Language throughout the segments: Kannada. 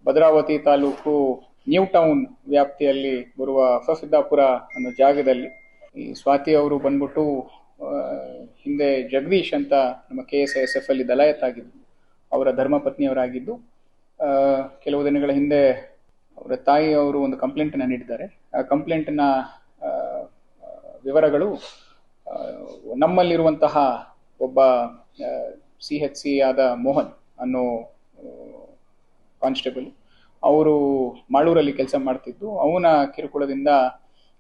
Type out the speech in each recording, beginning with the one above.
ಭದ್ರಾವತಿ ತಾಲೂಕು ನ್ಯೂ ಟೌನ್ ವ್ಯಾಪ್ತಿಯಲ್ಲಿ ಬರುವ ಹೊಸಸಿದ್ದಾಪುರ ಅನ್ನೋ ಜಾಗದಲ್ಲಿ ಈ ಸ್ವಾತಿ ಅವರು ಬಂದ್ಬಿಟ್ಟು ಹಿಂದೆ ಜಗದೀಶ್ ಅಂತ ನಮ್ಮ KSISF ಅಲ್ಲಿ ದಲಾಯತ್ ಆಗಿದ್ದು, ಅವರ ಧರ್ಮಪತ್ನಿಯವರಾಗಿದ್ದು, ಕೆಲವು ದಿನಗಳ ಹಿಂದೆ ಅವರ ತಾಯಿ ಅವರು ಒಂದು ಕಂಪ್ಲೇಂಟನ್ನು ನೀಡಿದ್ದಾರೆ. ಆ ಕಂಪ್ಲೇಂಟಿನ ವಿವರಗಳು ನಮ್ಮಲ್ಲಿರುವಂತಹ ಒಬ್ಬ CHC ಆದ ಮೋಹನ್ ಅನ್ನೋ ಕಾನ್ಸ್ಟೇಬಲ್, ಅವರು ಮಾಳೂರಲ್ಲಿ ಕೆಲಸ ಮಾಡ್ತಿದ್ದು, ಅವನ ಕಿರುಕುಳದಿಂದ,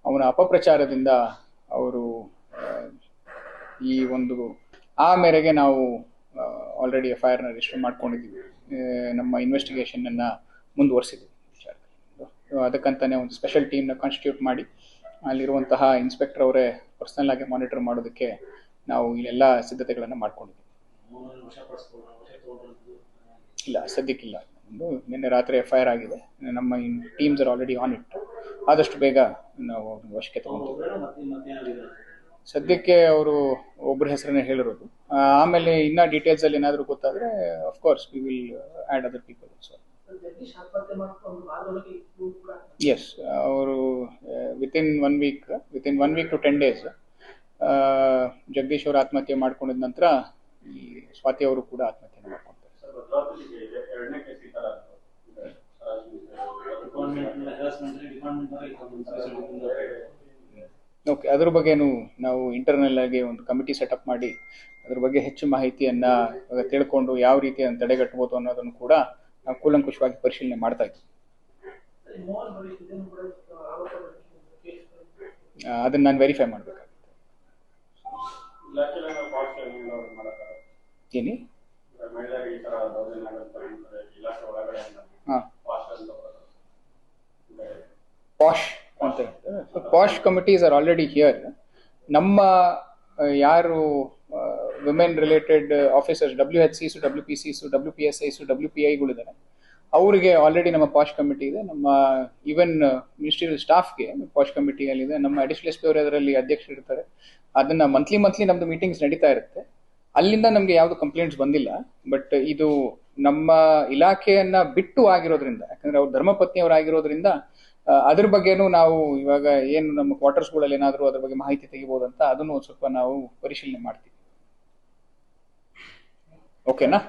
ಅವನ ಅಪಪ್ರಚಾರದಿಂದ ಅವರು ಈ ಒಂದು ಆ ಮೇರೆಗೆ ನಾವು ಆಲ್ರೆಡಿ FIR ರಿಜಿಸ್ಟರ್ ಮಾಡ್ಕೊಂಡಿದ್ದೀವಿ. ನಮ್ಮ ಇನ್ವೆಸ್ಟಿಗೇಷನ್ ಮುಂದುವರಿಸಿದ್ವಿ. ಅದಕ್ಕಂತಾನೆ ಒಂದು ಸ್ಪೆಷಲ್ ಟೀಮ್ನ ಕಾನ್ಸ್ಟಿಟ್ಯೂಟ್ ಮಾಡಿ ಅಲ್ಲಿರುವಂತಹ ಇನ್ಸ್ಪೆಕ್ಟರ್ ಅವರೇ ಪರ್ಸನಲ್ ಆಗಿ ಮಾನಿಟರ್ ಮಾಡೋದಕ್ಕೆ ನಾವು ಇಲ್ಲೆಲ್ಲ ಸಿದ್ಧತೆಗಳನ್ನು ಮಾಡ್ಕೊಂಡಿದ್ದೀವಿ. ಇಲ್ಲ, ಸದ್ಯಕ್ಕಿಲ್ಲ. ನಿನ್ನೆ ರಾತ್ರಿ FIR ಆಗಿದೆ. ನಮ್ಮ teams are already on it. ಆದಷ್ಟು ಬೇಗ ನಾವು ವಶಕ್ಕೆ ತಗೊಂಡಿದ್ದೀವಿ. ಸದ್ಯಕ್ಕೆ ಅವರು ಒಬ್ಬರ ಹೆಸರನ್ನೇ ಹೇಳಿರೋದು. ಆಮೇಲೆ ಇನ್ನ ಡೀಟೇಲ್ಸ್ ಅಲ್ಲಿ ಏನಾದರೂ ಗೊತ್ತಾದ್ರೆ of course we will add other people also. Yes, ಅವರು within one week to 10 days Jagadish ಅವರು ಆತ್ಮಹತ್ಯೆ ಮಾಡ್ಕೊಂಡಿದ ನಂತರ ಈ ಸ್ವಾತಿ ಅವರು ಕೂಡ ಆತ್ಮಹತ್ಯೆ ಮಾಡ್ಕೊಳ್ತಾರೆ. ಓಕೆ, ಅದ್ರ ಬಗ್ಗೆನೂ ನಾವು ಇಂಟರ್ನಲ್ ಆಗಿ ಒಂದು ಕಮಿಟಿ ಸೆಟಪ್ ಮಾಡಿ ಅದ್ರ ಬಗ್ಗೆ ಹೆಚ್ಚು ಮಾಹಿತಿಯನ್ನ ತಿಳ್ಕೊಂಡು ಯಾವ ರೀತಿ ಅದನ್ನು ತಡೆಗಟ್ಟಬಹುದು ಅನ್ನೋದನ್ನು ಕೂಡ ನಾವು ಕೂಲಂಕುಷವಾಗಿ ಪರಿಶೀಲನೆ ಮಾಡ್ತಾ ಇದ್ದೀವಿ. ಅದನ್ನ ನಾನು ವೆರಿಫೈ ಮಾಡಬೇಕಾಗುತ್ತೆ. ಏನಿ ಪಾಶ್ ಅಂತ ಹೇಳ್ತಾರೆ. Posh committees are already here. ನಮ್ಮ ಯಾರು women related officers, WHCs, WPCs, WPSIs, WPIಗಳಿದ್ದಾರೆ, ಅವರಿಗೆ ಆಲ್ರೆಡಿ ನಮ್ಮ ಪಾಶ್ ಕಮಿಟಿ ಇದೆ. ನಮ್ಮ ಈವನ್ ಮಿನಿಸ್ಟ್ರಿಯಲ್ ಸ್ಟಾಫ್ಗೆ ಪಾಶ್ ಕಮಿಟಿಯಲ್ಲಿದೆ. ನಮ್ಮ ಅಡಿಷನಲ್ SP ಅವರು ಅದರಲ್ಲಿ ಅಧ್ಯಕ್ಷರಿರ್ತಾರೆ. ಅದನ್ನ ಮಂತ್ಲಿ ನಮ್ದು ಮೀಟಿಂಗ್ಸ್ ನಡೀತಾ ಇರುತ್ತೆ. ಅಲ್ಲಿಂದ ನಮ್ಗೆ ಯಾವ್ದು ಕಂಪ್ಲೇಂಟ್ಸ್ ಬಂದಿಲ್ಲ. ಬಟ್ ಇದು ನಮ್ಮ ಇಲಾಖೆಯನ್ನ ಬಿಟ್ಟು ಆಗಿರೋದ್ರಿಂದ, ಯಾಕಂದ್ರೆ ಅವ್ರು ಧರ್ಮಪತ್ನಿಯವರಾಗಿರೋದ್ರಿಂದ ಅದ್ರ ಬಗ್ಗೆನೂ ನಾವು ಇವಾಗ ಏನು ನಮ್ಮ ಕ್ವಾರ್ಟರ್ಸ್ಗಳಲ್ಲಿ ಏನಾದರೂ ಅದ್ರ ಬಗ್ಗೆ ಮಾಹಿತಿ ತೆಗಿಬಹುದಂತ ಅದನ್ನು ಸ್ವಲ್ಪ ನಾವು ಪರಿಶೀಲನೆ ಮಾಡ್ತೀವಿ. ಓಕೆನಾ?